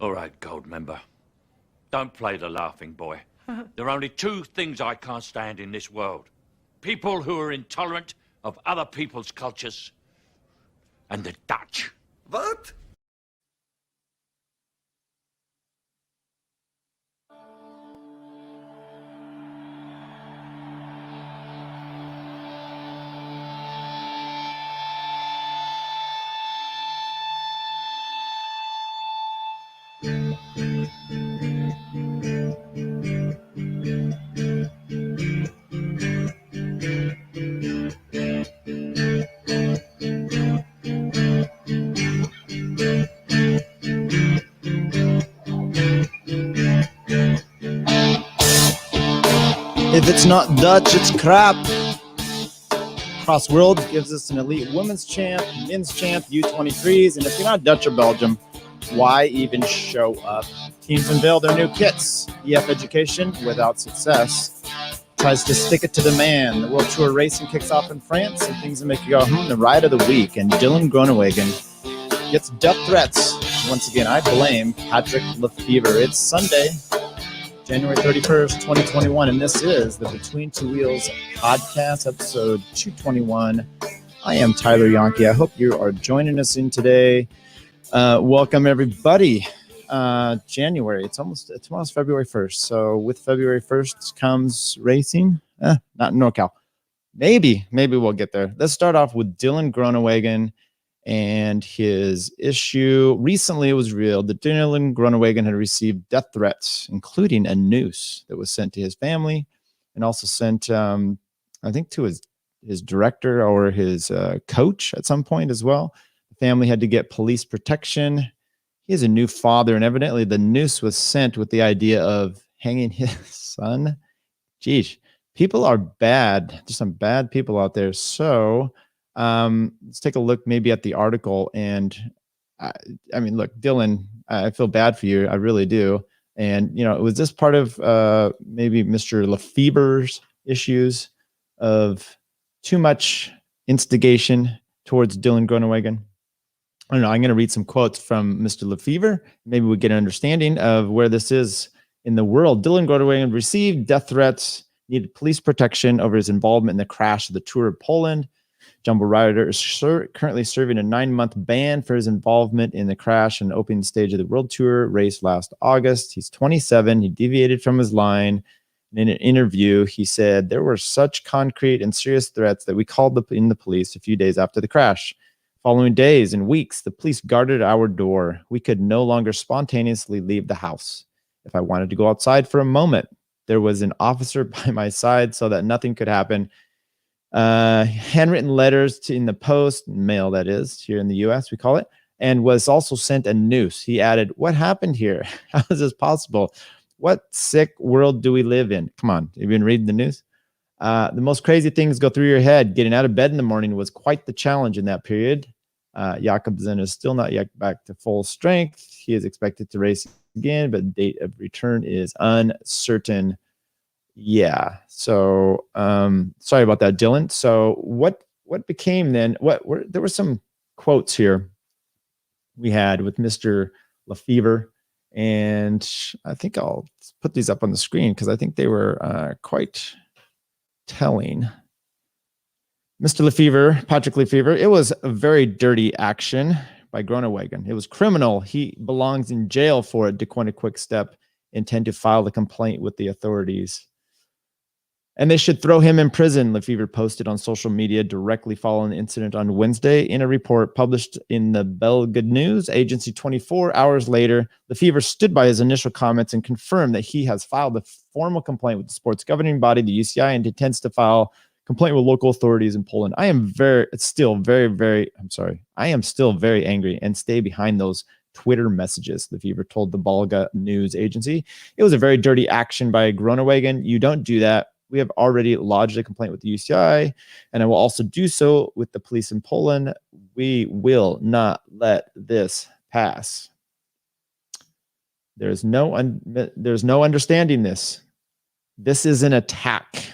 All right, gold member. Don't play the laughing boy. There are only two things I can't stand in this world. People who are intolerant of other people's cultures and the Dutch. What? If it's not Dutch, it's crap. Cross World gives us an elite women's champ, men's champ, U23s, and if you're not Dutch or Belgium, why even show up? Teams unveil their new kits. EF Education, without success, tries to stick it to the man. The World Tour racing kicks off in France, and things that make you go, the ride of the week. And Dylan Groenewegn gets death threats. Once again, I blame Patrick Lefevere. It's Sunday, January 31st, 2021, and this is the Between Two Wheels podcast, episode 221. I am Tyler Janke. I hope you are joining us in today. Welcome, everybody. January, tomorrow's February 1st. So with February 1st comes racing. Not in NorCal. Maybe we'll get there. Let's start off with Dylan Groenewegn and his issue. Recently, it was revealed that Dylan Groenewegn had received death threats, including a noose that was sent to his family and also sent, I think, to his director or his coach at some point as well. The family had to get police protection. He is a new father, and evidently the noose was sent with the idea of hanging his son. Geez, people are bad. There's some bad people out there. So let's take a look maybe at the article. And I mean, look, Dylan, I feel bad for you. I really do. And, was this part of maybe Mr. Lefevere's issues of too much instigation towards Dylan Groenewegn? I don't know. I'm going to read some quotes from Mr. Lefevere. Maybe we get an understanding of where this is in the world. Dylan Groenewegn received death threats, needed police protection over his involvement in the crash of the Tour of Poland. Jumbo rider is currently serving a 9-month ban for his involvement in the crash and opening stage of the World Tour race last August. He's 27. He deviated from his line. In an interview, he said, "There were such concrete and serious threats that we called in the police a few days after the crash. Following days and weeks, the police guarded our door. We could no longer spontaneously leave the house. If I wanted to go outside for a moment, there was an officer by my side so that nothing could happen. Handwritten letters in the post, mail that is, here in the U.S. we call it, and was also sent a noose." He added, "What happened here? How is this possible? What sick world do we live in?" Come on, have you been reading the news? The most crazy things go through your head. Getting out of bed in the morning was quite the challenge in that period. Jakobsen is still not yet back to full strength. He is expected to race again, but the date of return is uncertain. Yeah. So, sorry about that, Dylan. So what became then, there were some quotes here we had with Mr. Lefevere, and I think I'll put these up on the screen because I think they were quite telling. Mr. Lefevere, Patrick Lefevere, "It was a very dirty action by Groenewegn. It was criminal. He belongs in jail for it. Declined Quick Step intend to file the complaint with the authorities. And they should throw him in prison," Lefevere posted on social media directly following the incident on Wednesday. In a report published in the Belgian news agency 24 hours later, Lefevere stood by his initial comments and confirmed that he has filed a formal complaint with the sports governing body, the UCI, and intends to file complaint with local authorities in Poland. I am still very angry and stay behind those Twitter messages," Lefevere told the Belgian news agency. "It was a very dirty action by Groenewegn. You don't do that. We have already lodged a complaint with the UCI, and I will also do so with the police in Poland. We will not let this pass. There's no understanding this. This is an attack."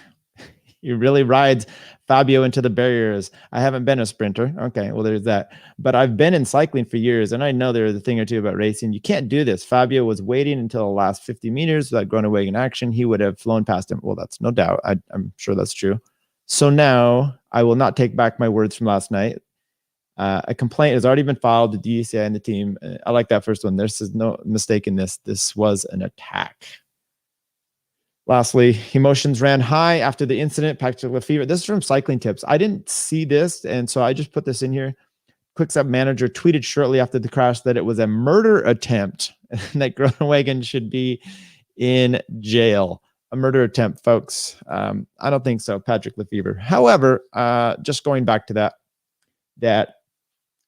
He really rides Fabio into the barriers. I haven't been a sprinter. Okay, well, there's that. But I've been in cycling for years, and I know there's a thing or two about racing. You can't do this. Fabio was waiting until the last 50 meters without Groenewegn in action. He would have flown past him. Well, that's no doubt. I'm sure that's true. So now I will not take back my words from last night. A complaint has already been filed to DCI and the team. I like that first one. There's no mistake in this. This was an attack. Lastly, emotions ran high after the incident. Patrick Lefevere. This is from Cycling Tips. I didn't see this, and so I just put this in here. Quickstep manager tweeted shortly after the crash that it was a murder attempt and that Groenewegn should be in jail. A murder attempt, folks. I don't think so, Patrick Lefevere. However, just going back to that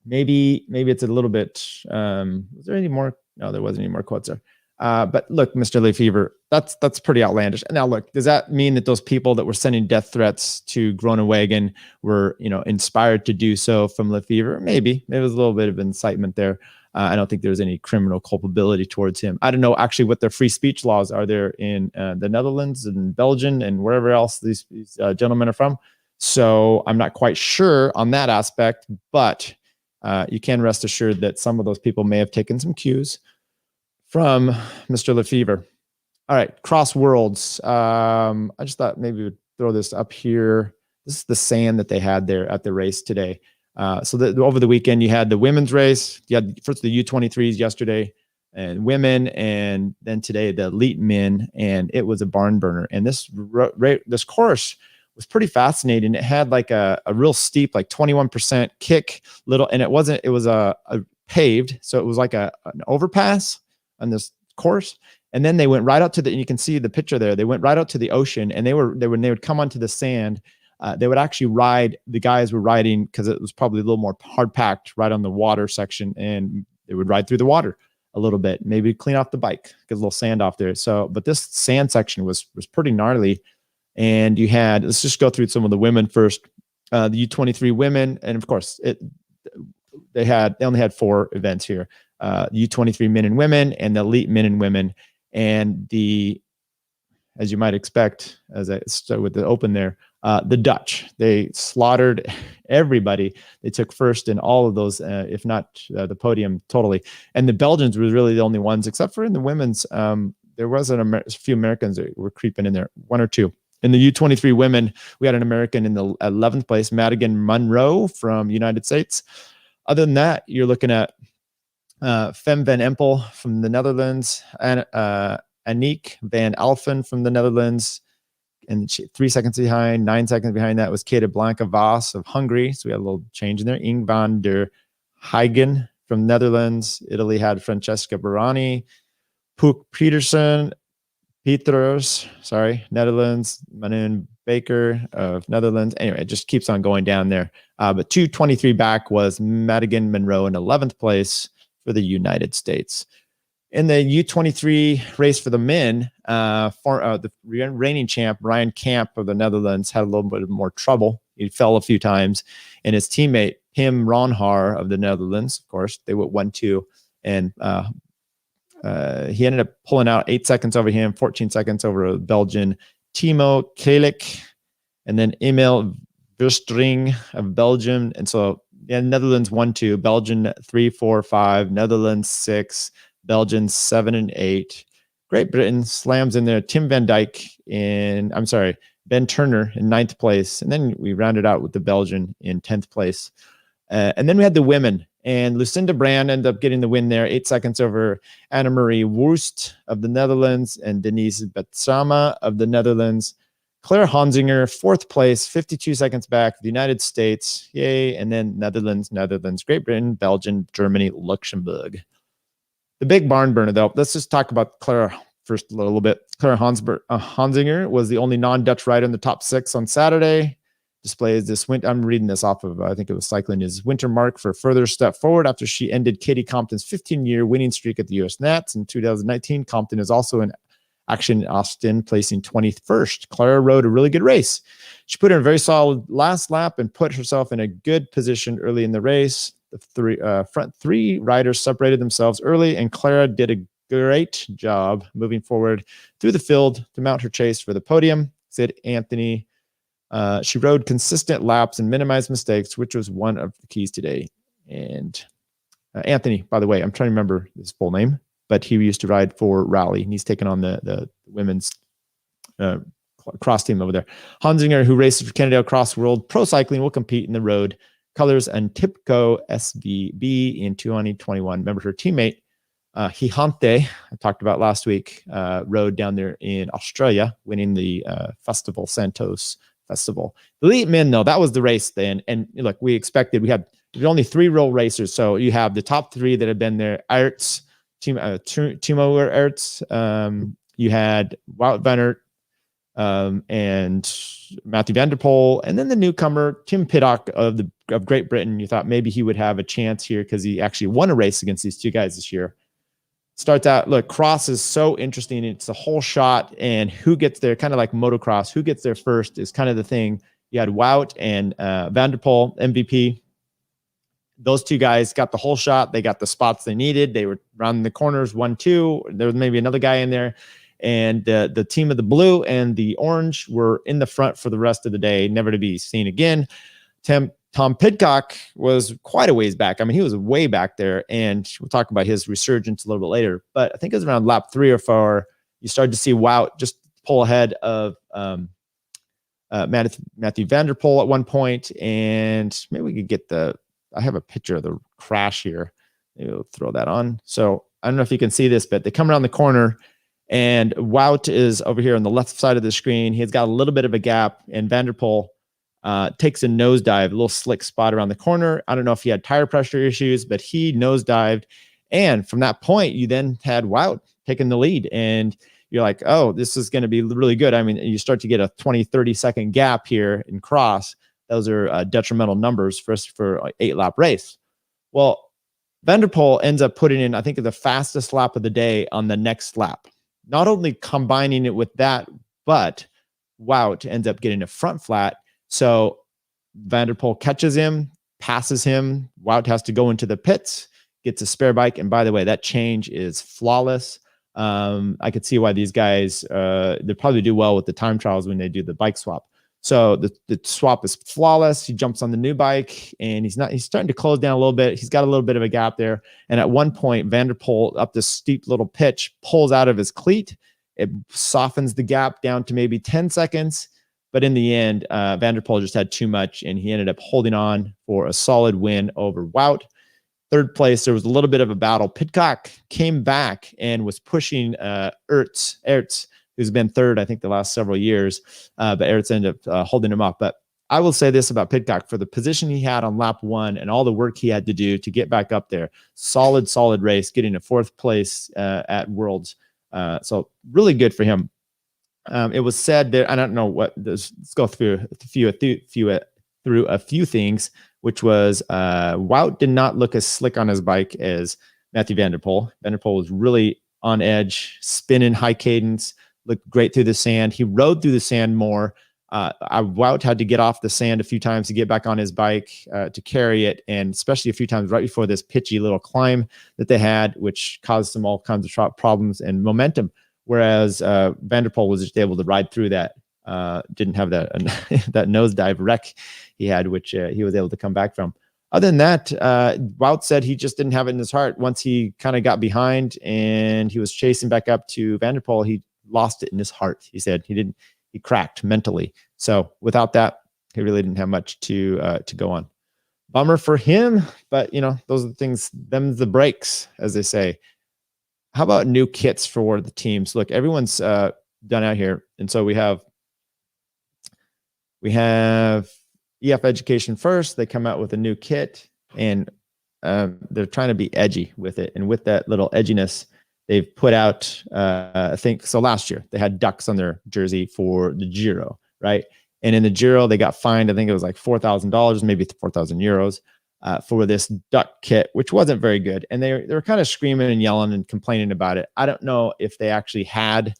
maybe it's a little bit. Was there any more? No, there wasn't any more quotes there. But look, Mr. Lefevere, that's pretty outlandish. Now, look, does that mean that those people that were sending death threats to Groenewegn were, inspired to do so from Lefevere? Maybe. There was a little bit of incitement there. I don't think there's any criminal culpability towards him. I don't know actually what their free speech laws are there in the Netherlands and Belgian and wherever else these gentlemen are from. So I'm not quite sure on that aspect, but you can rest assured that some of those people may have taken some cues from Mr. Lefevere. All right, Cross Worlds. I just thought maybe we'd throw this up here. This is the sand that they had there at the race today. So over the weekend, you had the women's race. You had first the U23s yesterday and women, and then today the elite men, and it was a barn burner. And this course was pretty fascinating. It had like a real steep, like 21% kick little, and it was a paved. So it was like an overpass on this course. And then they went right out to and you can see the picture there. They went right out to the ocean, and when they would come onto the sand, they would actually ride. The guys were riding because it was probably a little more hard packed right on the water section, and they would ride through the water a little bit, maybe clean off the bike, get a little sand off there. So, but this sand section was pretty gnarly. And you had, let's just go through some of the women first. The U23 women, and of course, they only had 4 events here. U23 men and women, and the elite men and women, and as you might expect, as I start with the open there, the Dutch, they slaughtered everybody. They took first in all of those, if not the podium totally. And the Belgians were really the only ones, except for in the women's. There was a few Americans that were creeping in there, 1 or 2. In the U23 women, we had an American in the 11th place, Madigan Monroe from United States. Other than that, you're looking at Fem van Empel from the Netherlands, and Aniek van Alphen from the Netherlands, and 3 seconds behind. 9 seconds behind that was Kate Blanca Vos of Hungary. So we had a little change in there. Ing van der Heigen from Netherlands. Italy had Francesca Barani, Poek Peters, Netherlands, Manon Baker of Netherlands. Anyway, it just keeps on going down there. But 223 back was Madigan Monroe in 11th place for the United States. In the U23 race for the men, the reigning champ, Ryan Kamp of the Netherlands, had a little bit more trouble. He fell a few times. And his teammate, Pim Ronhaar of the Netherlands, of course, they went 1-2. And he ended up pulling out 8 seconds over him, 14 seconds over Belgian Timo Kalik, and then Emil Verstring of Belgium. And so Netherlands 1-2, Belgian 3, 4, 5, Netherlands 6, Belgian 7 and 8. Great Britain slams in there. Ben Turner in 9th place. And then we rounded out with the Belgian in 10th place. And then we had the women, and Lucinda Brand ended up getting the win there, 8 seconds over Annemarie Wurst of the Netherlands and Denise Betsama of the Netherlands. Claire Honsinger, 4th place, 52 seconds back, the United States, yay, and then Netherlands, Great Britain, Belgium, Germany, Luxembourg. The big barn burner, though, let's just talk about Claire first a little bit. Claire Honsinger was the only non-Dutch rider in the top 6 on Saturday. Displays this I'm reading this off of, I think it was CyclingNews, winter mark for a further step forward after she ended Katie Compton's 15-year winning streak at the US Nats in 2019. Compton is also in action in Austin, placing 21st. Clara rode a really good race. She put in a very solid last lap and put herself in a good position early in the race. The front 3 riders separated themselves early, and Clara did a great job moving forward through the field to mount her chase for the podium, said Anthony She rode consistent laps and minimized mistakes, which was one of the keys today. And Anthony, by the way, I'm trying to remember his full name, but he used to ride for Rally, and he's taken on the women's cross team over there. Hansinger, who races for Cannondale Cross World Pro Cycling, will compete in the road colors and Tipco SVB in 2021. Remember her teammate, Hihante, I talked about last week, rode down there in Australia, winning the Festival Santos Festival. The elite men, though, that was the race then. And look, we expected, we had only 3 real racers. So you have the top 3 that have been there. Aerts, Timo Aerts, you had Wout van Aert, and Matthew van der Poel, and then the newcomer Tim Pidcock of Great Britain. You thought maybe he would have a chance here because he actually won a race against these 2 guys this year. Starts out, look, cross is so interesting. It's a whole shot, and who gets there, kind of like motocross, who gets there first is kind of the thing. You had Wout and van der Poel, MVP. Those 2 guys got the whole shot. They got the spots they needed. They were rounding the corners, 1-2. There was maybe another guy in there. And the team of the blue and the orange were in the front for the rest of the day, never to be seen again. Tom Pidcock was quite a ways back. I mean, he was way back there, and we'll talk about his resurgence a little bit later. But I think it was around lap 3 or 4, you started to see Wout just pull ahead of Matthew van der Poel at one point. And maybe we could get I have a picture of the crash here. Maybe we'll throw that on. So I don't know if you can see this, but they come around the corner, and Wout is over here on the left side of the screen. He's got a little bit of a gap, and van der Poel takes a nosedive, a little slick spot around the corner. I don't know if he had tire pressure issues, but he nosedived. And from that point, you then had Wout taking the lead, and you're like, oh, this is going to be really good. I mean, you start to get a 20, 30-second gap here in cross. Those are detrimental numbers for an 8-lap race. Well, van der Poel ends up putting in, I think, the fastest lap of the day on the next lap. Not only combining it with that, but Wout ends up getting a front flat. So van der Poel catches him, passes him. Wout has to go into the pits, gets a spare bike. And by the way, that change is flawless. I could see why these guys, they probably do well with the time trials when they do the bike swap. So the swap is flawless. He jumps on the new bike, and he's starting to close down a little bit. He's got a little bit of a gap there. And at one point, van der Poel, up this steep little pitch, pulls out of his cleat. It softens the gap down to maybe 10 seconds. But in the end, van der Poel just had too much, and he ended up holding on for a solid win over Wout. Third place, there was a little bit of a battle. Pidcock came back and was pushing Aerts, who's been third, I think, the last several years. But Aerts ended up holding him up. But I will say this about Pidcock: for the position he had on lap 1 and all the work he had to do to get back up there, solid race, getting a 4th place at Worlds. So really good for him. It was said there, I don't know what, let's go through a few things, which was Wout did not look as slick on his bike as Matthew van der Poel. Van der Poel was really on edge, spinning high cadence, looked great through the sand. He rode through the sand more. Wout had to get off the sand a few times to get back on his bike to carry it, and especially a few times right before this pitchy little climb that they had, which caused them all kinds of problems and momentum. Whereas van der Poel was just able to ride through that, didn't have that that nosedive wreck he had, which he was able to come back from. Other than that, Wout said he just didn't have it in his heart. Once he kind of got behind and he was chasing back up to van der Poel, he lost it in his heart. He said he cracked mentally. So without that, he really didn't have much to go on. Bummer for him, but those are the things, them's the breaks, as they say. How about new kits for the teams? Look, everyone's done out here. And so we have EF Education First. They come out with a new kit, and they're trying to be edgy with it. And with that little edginess, they've put out, I think, so last year they had ducks on their jersey for the Giro, right? And in the Giro, they got fined, I think it was like $4,000, maybe 4,000 euros. For this duck kit, which wasn't very good. And they were kind of screaming and yelling and complaining about it. I don't know if they actually had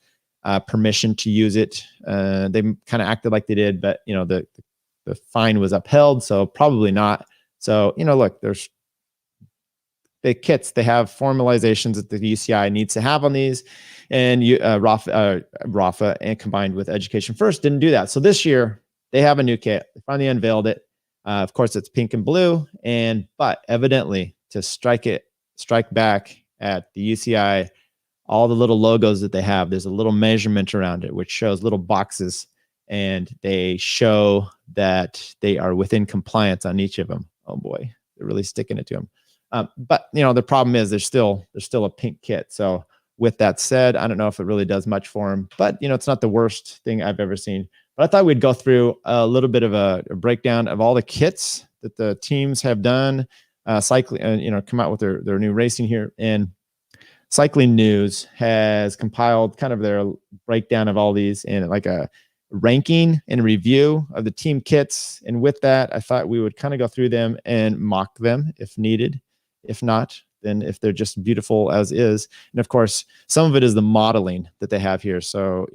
permission to use it. They kind of acted like they did, but the fine was upheld, so probably not. So, look, there's the kits, they have formalizations that the UCI needs to have on these. And Rafa and combined with Education First didn't do that. So this year, they have a new kit. They finally unveiled it. Of course, it's pink and blue, but evidently to strike back at the UCI, all the little logos that they have, there's a little measurement around it, which shows little boxes, and they show that they are within compliance on each of them. Oh boy, they're really sticking it to them. But the problem is there's still a pink kit. So with that said, I don't know if it really does much for them, but it's not the worst thing I've ever seen. But I thought we'd go through a little bit of a breakdown of all the kits that the teams have done, cycling, come out with their new racing here. And CyclingNews has compiled kind of their breakdown of all these in like a ranking and review of the team kits. And with that, I thought we would kind of go through them and mock them if needed. If not, then if they're just beautiful as is. And of course, some of it is the modeling that they have here. So,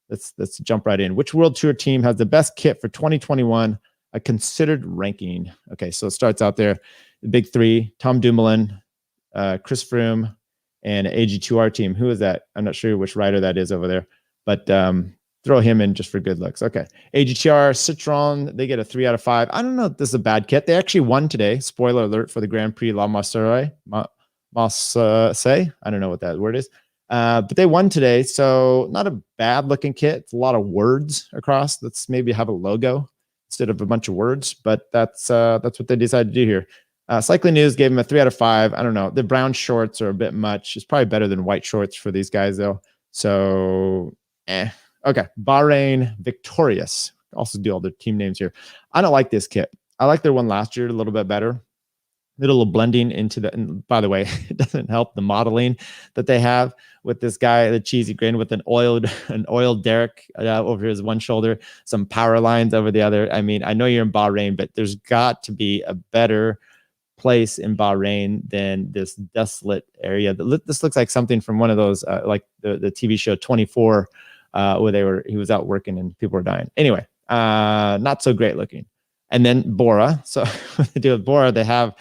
let's jump right in. Which World Tour team has the best kit for 2021? A considered ranking. Okay, so it starts out there. The big three: Tom Dumoulin, Chris Froome, and AG2R team. Who is that? I'm not sure which rider that is over there, but throw him in just for good looks. Okay, AG2R, Citroën, they get a 3 out of 5. I don't know if this is a bad kit. They actually won today. Spoiler alert for the Grand Prix La Marseille. I don't know what that word is. But they won today, so not a bad looking kit. It's a lot of words across. Let's maybe have a logo instead of a bunch of words, but that's what they decided to do here. CyclingNews gave them a 3 out of 5. I don't know. The brown shorts are a bit much. It's probably better than white shorts for these guys though. So, Okay, Bahrain Victorious. Also do all their team names here. I don't like this kit. I like their one last year a little bit better. A little blending into the, and by the way, it doesn't help the modeling that they have with this guy, the cheesy grin with an oiled derrick over his one shoulder, some power lines over the other. I mean, I know you're in Bahrain, but there's got to be a better place in Bahrain than this desolate area. This looks like something from one of those, like the TV show 24, where he was out working and people were dying. Anyway, not so great looking. And then Bora. So what they do with Bora, they have,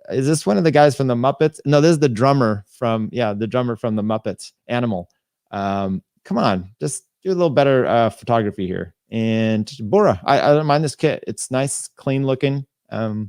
is this one of the guys from the Muppets? No, this is the drummer from the Muppets, Animal. Come on, just do a little better photography here. And Bora, I don't mind this kit. It's nice, clean looking. 4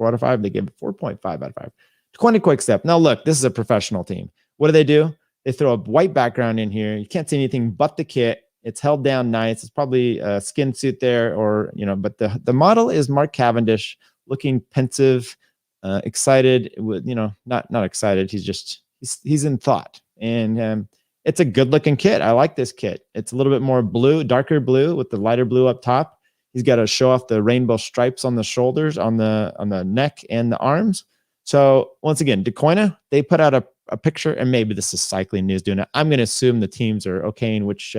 out of 5. They give it 4.5 out of 5. 20 quick step. Now look, this is a professional team. What do? They throw a white background in here. You can't see anything but the kit. It's held down nice. It's probably a skin suit there, or but the model is Mark Cavendish, looking pensive, excited. With not excited. He's in thought, and it's a good looking kit. I like this kit. It's a little bit more blue, darker blue with the lighter blue up top. He's got to show off the rainbow stripes on the shoulders, on the neck and the arms. So once again, Groenewegn, they put out a picture, and maybe this is CyclingNews doing it. I'm going to assume the teams are okaying which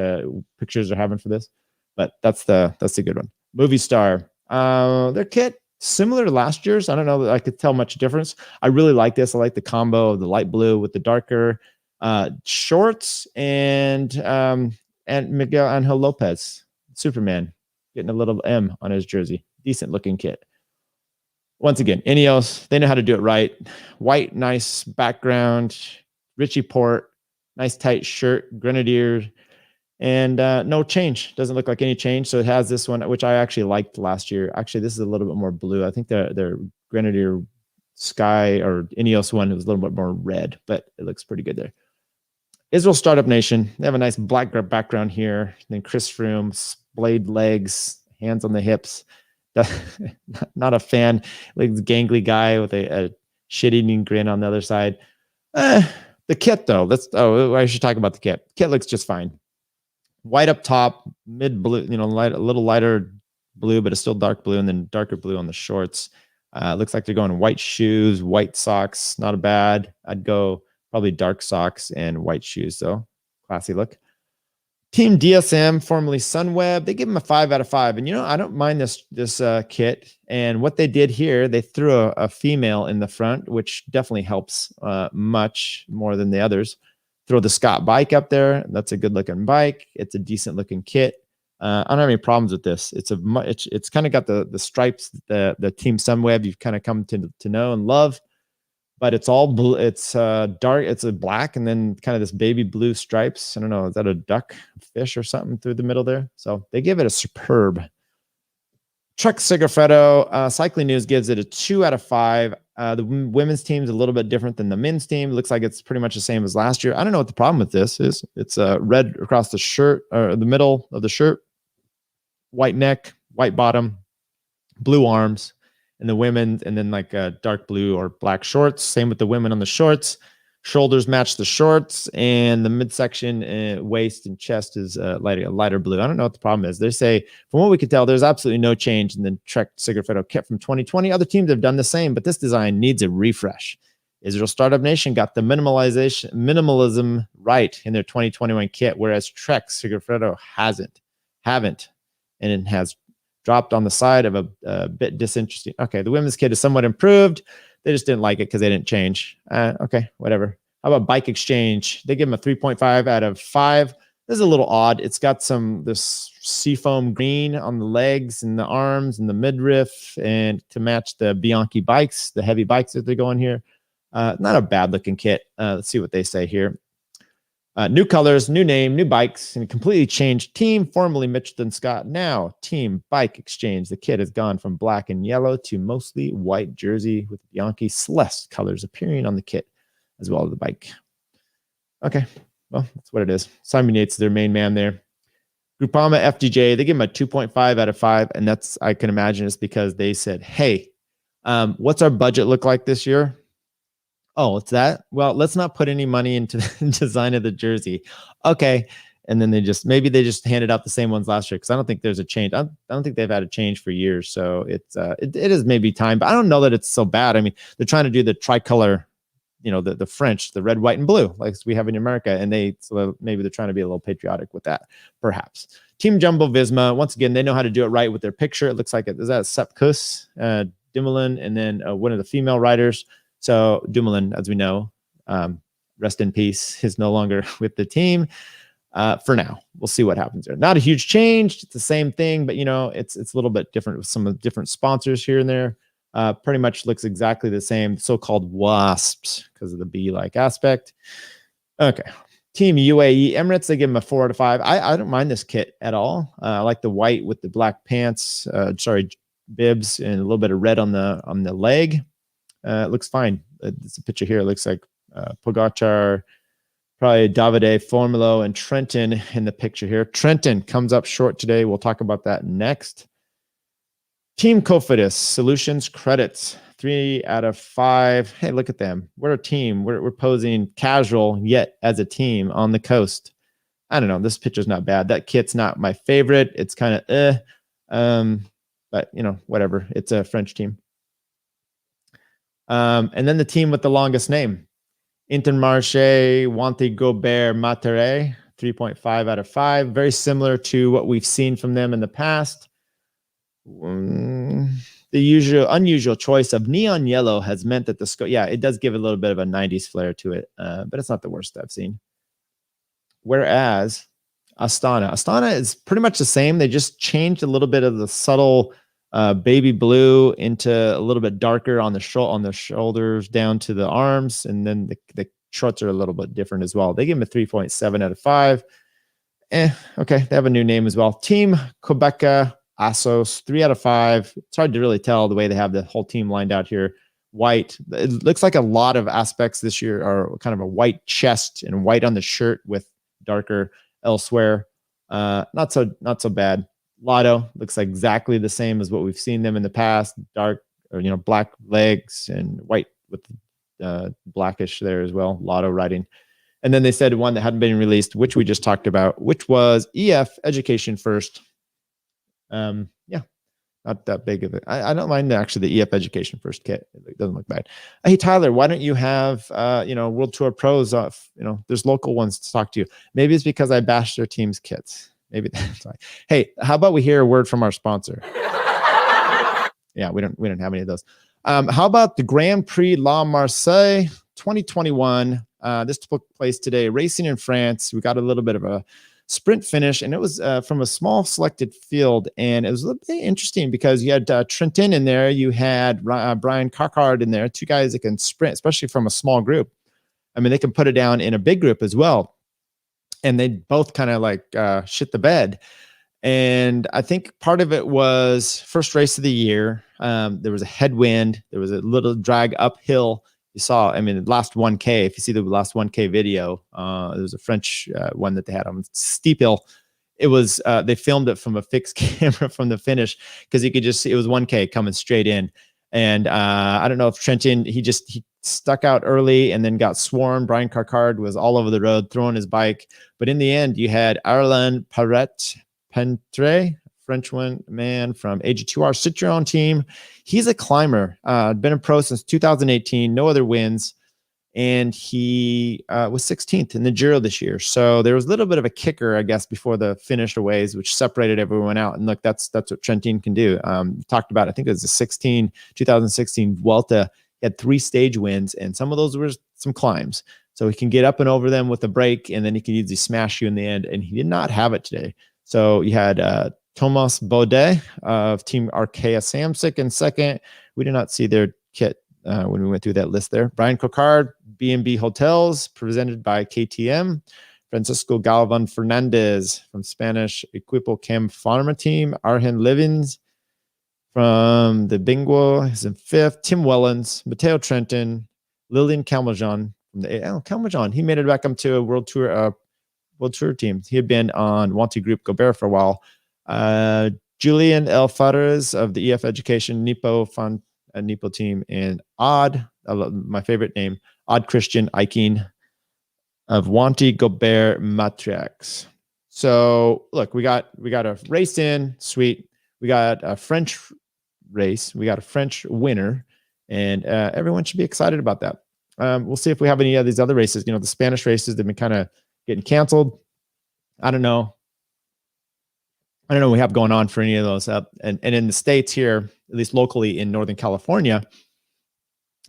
pictures they're having for this, but that's the good one. Movie Star, their kit similar to last year's. I don't know that I could tell much difference. I really like this. I like the combo of the light blue with the darker shorts, and Miguel Angel Lopez, Superman, getting a little M on his jersey. Decent looking kit. Once again, Ineos, they know how to do it right. White, nice background. Richie Port, nice tight shirt, grenadier, and no change. Doesn't look like any change. So it has this one, which I actually liked last year. Actually, this is a little bit more blue. I think their grenadier sky or Ineos one was a little bit more red, but it looks pretty good there. Israel Startup Nation, they have a nice black background here. Then Chris Froome, splayed legs, hands on the hips. Not a fan. Like this gangly guy with a shit-eating grin on the other side. The kit though, I should talk about the kit. Kit looks just fine. White up top, mid blue, a little lighter blue, but it's still dark blue, and then darker blue on the shorts. Looks like they're going white shoes, white socks. Not a bad. I'd go probably dark socks and white shoes though. Classy look. Team DSM, formerly Sunweb, they give them a 5 out of 5. And I don't mind this kit. And what they did here, they threw a female in the front, which definitely helps much more than the others. Throw the Scott bike up there. That's a good looking bike. It's a decent looking kit. I don't have any problems with this. It's kind of got the stripes, the Team Sunweb you've kind of come to know and love. but it's all blue. It's dark. It's a black and then kind of this baby blue stripes. I don't know. Is that a duck, fish or something through the middle there? So they give it a superb. Trek Segafredo, Cycling News gives it a 2 out of 5. The women's team is a little bit different than the men's team. It looks like it's pretty much the same as last year. I don't know what the problem with this is. It's red across the shirt, or the middle of the shirt, white neck, white bottom, blue arms, and the women, and then like dark blue or black shorts. Same with the women on the shorts. Shoulders match the shorts, and the midsection, waist, and chest is lighter blue. I don't know what the problem is. They say, from what we could tell, there's absolutely no change in the Trek Segafredo kit from 2020. Other teams have done the same, but this design needs a refresh. Israel Startup Nation got the minimalism right in their 2021 kit, whereas Trek Segafredo haven't, and it has dropped on the side of a bit disinteresting. Okay, the women's kit is somewhat improved. They just didn't like it because they didn't change. Okay, whatever. How about Bike Exchange? They give them a 3.5 out of 5. This is a little odd. It's got this seafoam green on the legs and the arms and the midriff, and to match the Bianchi bikes, the heavy bikes that they're going here. Not a bad looking kit. Let's see what they say here. New colors, new name, new bikes, and completely changed team. Formerly Mitchelton Scott, now Team Bike Exchange. The kit has gone from black and yellow to mostly white jersey with Bianchi Celeste colors appearing on the kit as well as the bike. Okay, well, that's what it is. Simon Yates is their main man there. Groupama FDJ, they give him a 2.5 out of 5, and that's, I can imagine, it's because they said, hey, what's our budget look like this year? Oh, it's that? Well, let's not put any money into the design of the jersey. Okay. And then maybe they just handed out the same ones last year, because I don't think there's a change. I don't think they've had a change for years. So it is maybe time, but I don't know that it's so bad. I mean, they're trying to do the tricolor, the French, the red, white, and blue, like we have in America. And so maybe they're trying to be a little patriotic with that, perhaps. Team Jumbo Visma, once again, they know how to do it right with their picture. It looks like is that Sepp Kuss, Dumoulin, and then one of the female riders. So Dumoulin, as we know, rest in peace, is no longer with the team for now. We'll see what happens there. Not a huge change. It's the same thing, but it's a little bit different with some of the different sponsors here and there. Pretty much looks exactly the same. So-called wasps because of the bee-like aspect. Okay. Team UAE Emirates, they give them a 4 out of 5. I don't mind this kit at all. I like the white with the black pants, bibs, and a little bit of red on the leg. It looks fine. It's a picture here. It looks like Pogacar, probably Davide, Formulo, and Trentin in the picture here. Trentin comes up short today. We'll talk about that next. Team Cofidis Solutions credits, 3 out of 5. Hey, look at them. We're a team. We're posing casual, yet as a team on the coast. I don't know. This picture's not bad. That kit's not my favorite. It's kind of but whatever. It's a French team. And then the team with the longest name, Intermarché Wanty Gobert Matere, 3.5 out of 5. Very similar to what we've seen from them in the past. The unusual choice of neon yellow has meant that the scope, it does give a little bit of a 90s flair to it, but it's not the worst I've seen. Whereas Astana is pretty much the same. They just changed a little bit of the subtle baby blue into a little bit darker on the shoulders down to the arms, and then the shorts are a little bit different as well. They give them a 3.7 out of 5. Okay, they have a new name as well. Team Quebeca Assos, 3 out of 5. It's hard to really tell the way they have the whole team lined out here. White. It looks like a lot of aspects this year are kind of a white chest and white on the shirt with darker elsewhere. Not so bad. Lotto looks exactly the same as what we've seen them in the past. Dark, or black legs and white with blackish there as well. Lotto riding. And then they said one that hadn't been released, which we just talked about, which was EF Education First. Not that big of it. I don't mind actually the EF Education First kit. It doesn't look bad. Hey, Tyler, why don't you have World Tour pros off? There's local ones to talk to you. Maybe it's because I bashed their team's kits. Maybe that's why. Hey, how about we hear a word from our sponsor? Yeah, we don't have any of those. How about the Grand Prix La Marseille 2021? This took place today, racing in France. We got a little bit of a sprint finish, and it was from a small selected field, and it was a little bit interesting because you had Trentin in there, you had Brian Carcard in there, two guys that can sprint, especially from a small group. I mean, they can put it down in a big group as well, and they both kind of like shit the bed. And I think part of it was first race of the year. There was a headwind. There was a little drag uphill. You saw, I mean, the last 1K, if you see the last 1K video, there was a French one that they had on steep hill. It was, they filmed it from a fixed camera from the finish because you could just see it was 1K coming straight in. And I don't know if Trentin, he stuck out early and then got swarmed. Brian Carcard was all over the road throwing his bike. But in the end, you had Arlan Pentre, French man from AG2R Citroën team. He's a climber, been a pro since 2018, no other wins. And he was 16th in the Giro this year. So there was a little bit of a kicker, I guess, before the finish aways, which separated everyone out. And look, that's what Trentin can do. Talked about, I think it was the 2016 Vuelta. He had 3 stage wins, and some of those were some climbs. So he can get up and over them with a break, and then he can easily smash you in the end. And he did not have it today. So you had Thomas Baudet of Team Arkea Samsic in second. We did not see their kit when we went through that list there. Brian Cocard, B&B Hotels, presented by KTM. Francisco Galvan Fernandez from Spanish Equipo Cam Pharma team. Arjen Levins from the Bingo is in 5th. Tim Wellens, Matteo Trentin, Lilian Calmajon from the Calmajon. He made it back up to a World Tour team. He had been on Wanty Group Gobert for a while. Julian Alfares of the EF Education Nipo team, and my favorite name, Odd Christian Eichen of Wanty Gobert Matrix. So look, we got a race in, sweet. We got a French race. We got a French winner, and everyone should be excited about that. We'll see if we have any of these other races. You know, the Spanish races, they've been kind of getting canceled. I don't know what we have going on for any of those. And in the States here, at least locally in Northern California,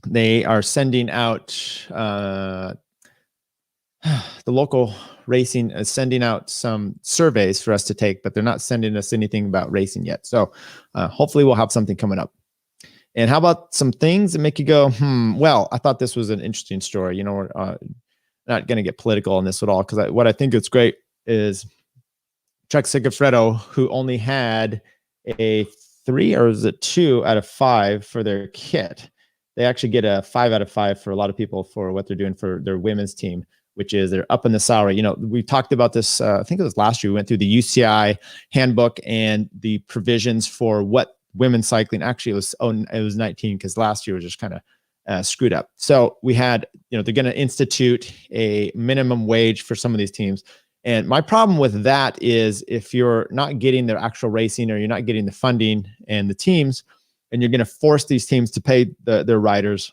they are sending out, the local racing is sending out some surveys for us to take, but they're not sending us anything about racing yet. So hopefully we'll have something coming up. And how about some things that make you go, well, I thought this was an interesting story. You know, we're not going to get political on this at all, because what I think is great is Trek Segafredo, who only had a 3 or is it 2 out of 5 for their kit. They actually get a 5 out of 5 for a lot of people for what they're doing for their women's team, which is they're up in the salary. You know, we talked about this, I think it was last year, we went through the UCI handbook and the provisions for what women's cycling, actually it was 19, because last year was just kind of screwed up. So we had, you know, they're going to institute a minimum wage for some of these teams. And my problem with that is if you're not getting their actual racing, or you're not getting the funding and the teams, and you're going to force these teams to pay their riders,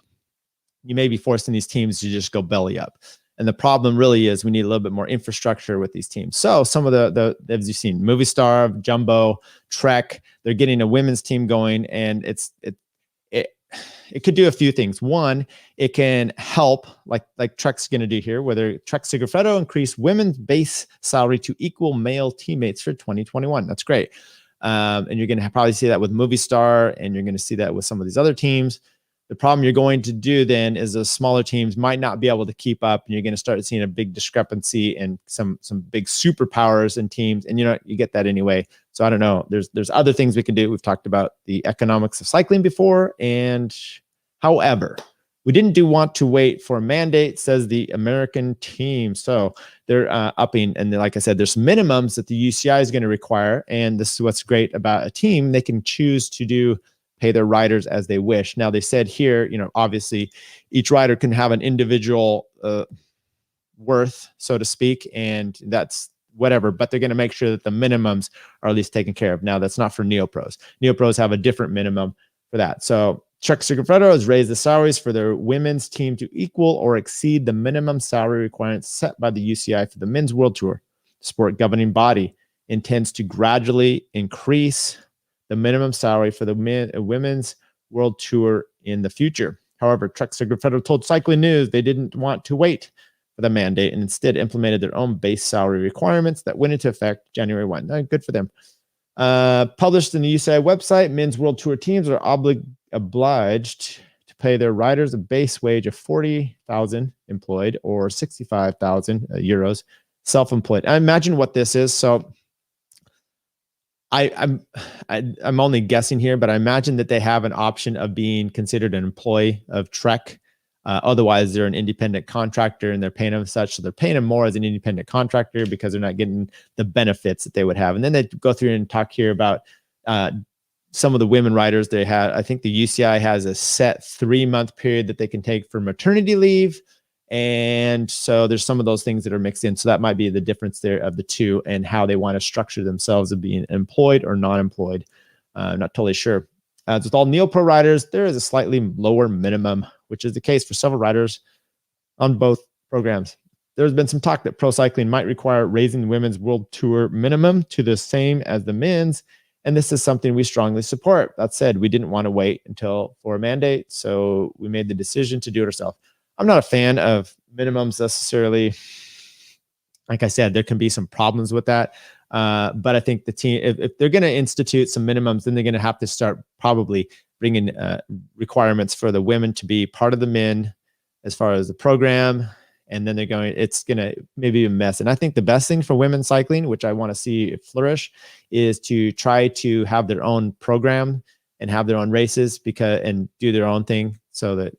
you may be forcing these teams to just go belly up. And the problem really is we need a little bit more infrastructure with these teams. So some of the as you've seen, Movistar, Jumbo, Trek, they're getting a women's team going, and it could do a few things. One, it can help, like Trek's going to do here, whether Trek Segafredo increase women's base salary to equal male teammates for 2021. That's great. And you're going to probably see that with Movistar, and you're going to see that with some of these other teams. The problem you're going to do then is those smaller teams might not be able to keep up, and you're going to start seeing a big discrepancy and some big superpowers in teams. And you get that anyway. So I don't know. There's other things we can do. We've talked about the economics of cycling before, and however, we didn't want to wait for a mandate, says the American team. So they're upping, and like I said, there's minimums that the UCI is going to require, and this is what's great about a team. They can choose to pay their riders as they wish. Now, they said here, obviously each rider can have an individual worth, so to speak, and that's whatever, but they're going to make sure that the minimums are at least taken care of. Now, that's not for neopros. Neopros have a different minimum for that. So Trek Segafredo has raised the salaries for their women's team to equal or exceed the minimum salary requirements set by the UCI for the Men's World Tour. The sport governing body intends to gradually increase the minimum salary for the Women's World Tour in the future. However, Trek Segafredo told Cycling News they didn't want to wait for the mandate and instead implemented their own base salary requirements that went into effect January 1. Good for them. Published in the UCI website, men's world tour teams are obliged to pay their riders a base wage of 40,000 employed or 65,000 euros self-employed. I imagine what this is. So I'm only guessing here, but I imagine that they have an option of being considered an employee of Trek. Otherwise, they're an independent contractor and they're paying them such. So they're paying them more as an independent contractor because they're not getting the benefits that they would have. And then they go through and talk here about some of the women riders they had. I think the UCI has a set 3-month period that they can take for maternity leave. And so there's some of those things that are mixed in. So that might be the difference there of the two and how they want to structure themselves of being employed or non-employed. I'm not totally sure. As with all Neo-Pro riders, there is a slightly lower minimum, which is the case for several riders on both programs. There's been some talk that pro cycling might require raising the women's world tour minimum to the same as the men's. And this is something we strongly support. That said, we didn't want to wait until for a mandate. So we made the decision to do it ourselves. I'm not a fan of minimums necessarily. Like I said, there can be some problems with that. But I think the team, if they're going to institute some minimums, then they're going to have to start probably bringing requirements for the women to be part of the men as far as the program. And then it's going to maybe be a mess. And I think the best thing for women cycling, which I want to see flourish, is to try to have their own program and have their own races and do their own thing so that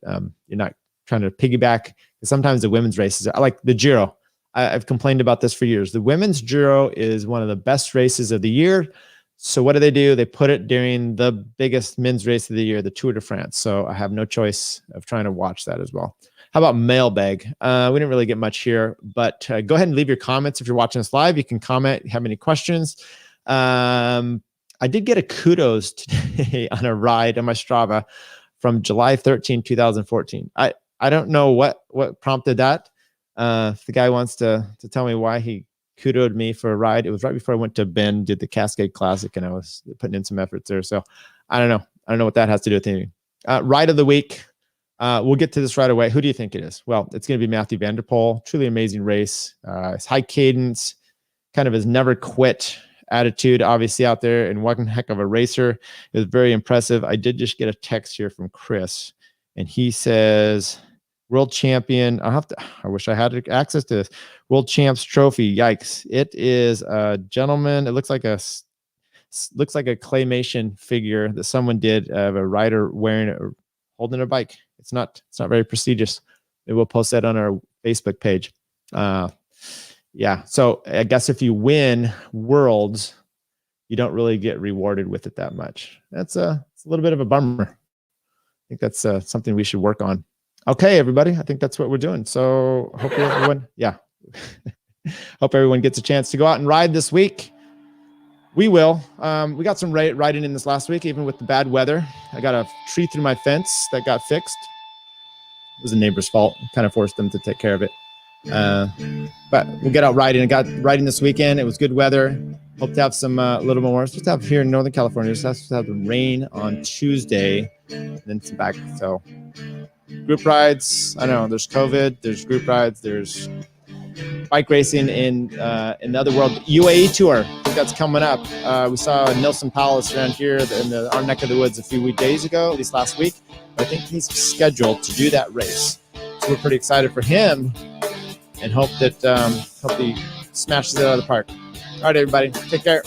you're not trying to piggyback. Sometimes the women's races, I like the Giro. I've complained about this for years. The women's Giro is one of the best races of the year. So what do? They put it during the biggest men's race of the year, the Tour de France. So I have no choice of trying to watch that as well. How about mailbag? We didn't really get much here, but go ahead and leave your comments. If you're watching us live, you can comment, have any questions. I did get a kudos today on a ride on my Strava from July 13, 2014. I don't know what prompted that. If the guy wants to tell me why he kudoed me for a ride, it was right before I went to Bend, did the Cascade Classic, and I was putting in some efforts there. So I don't know. I don't know what that has to do with anything. Ride of the week. We'll get to this right away. Who do you think it is? Well, it's going to be Matthew Van Der Poel. Truly amazing race. His high cadence, kind of his never quit attitude, obviously out there, and one heck of a racer. It was very impressive. I did just get a text here from Chris, and he says, world champion. I wish I had access to this. World champs trophy. Yikes. It is a gentleman. It looks like a claymation figure that someone did of a rider wearing or holding a bike. It's not very prestigious. Maybe we'll post that on our Facebook page. Yeah. So I guess if you win worlds, you don't really get rewarded with it that much. It's a little bit of a bummer. I think that's something we should work on. Okay, everybody. I think that's what we're doing. So hope everyone, hope everyone gets a chance to go out and ride this week. We will. We got some riding in this last week, even with the bad weather. I got a tree through my fence that got fixed. It was a neighbor's fault. Kind of forced them to take care of it. But we'll get out riding. I got riding this weekend. It was good weather. Hope to have some a little more. We're supposed to have here in Northern California. We're supposed to have the rain on Tuesday, and then some back. So group rides. I don't know. There's COVID. There's group rides. There's bike racing in the other world. UAE tour. I think that's coming up. We saw Nelson Palace around here in our neck of the woods a few days ago, at least last week. But I think he's scheduled to do that race. So we're pretty excited for him and hope he smashes it out of the park. All right, everybody. Take care.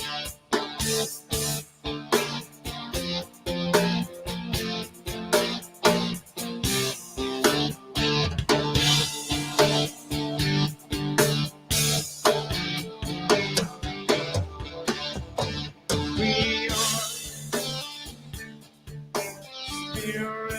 We are